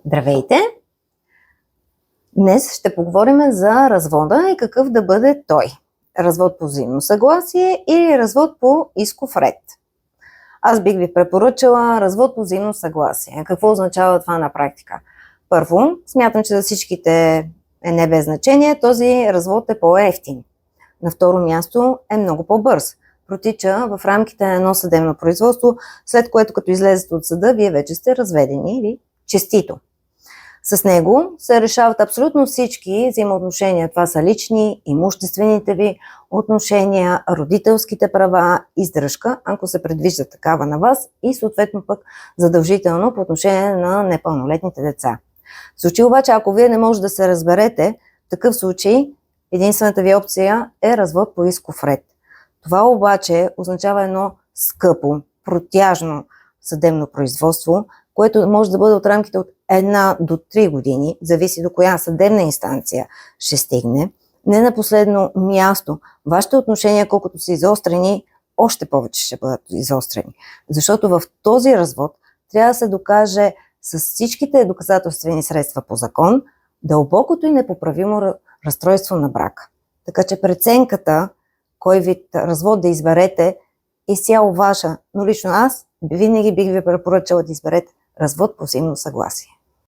Здравейте! Днес ще поговорим за развода и какъв да бъде той. Развод по взаимно съгласие или развод по исков ред. Аз бих ви препоръчала развод по взаимно съгласие. Какво означава това на практика? Първо, смятам, че за всичките е не без значение, този развод е по-евтин. На второ място е много по-бърз. Протича в рамките на едно съдебно производство, след което като излезете от съда, вие вече сте разведени или честито. С него се решават абсолютно всички взаимоотношения. Това са лични, имуществените ви отношения, родителските права, издръжка, ако се предвижда такава на вас, и съответно пък задължително по отношение на непълнолетните деца. В случай обаче, ако вие не можете да се разберете, в такъв случай единствената ви опция е развод по исков ред. Това обаче означава едно скъпо, протяжно съдебно производство, което може да бъде от рамките от 1 до 3 години, зависи до коя съдебна инстанция ще стигне. Не на последно място, вашите отношения, колкото са изострени, още повече ще бъдат изострени. Защото в този развод трябва да се докаже с всичките доказателствени средства по закон дълбокото и непоправимо разстройство на брака. Така че преценката, кой вид развод да изберете, е изцяло ваша, но лично аз винаги бих ви препоръчала да изберете развод по взаимно съгласие.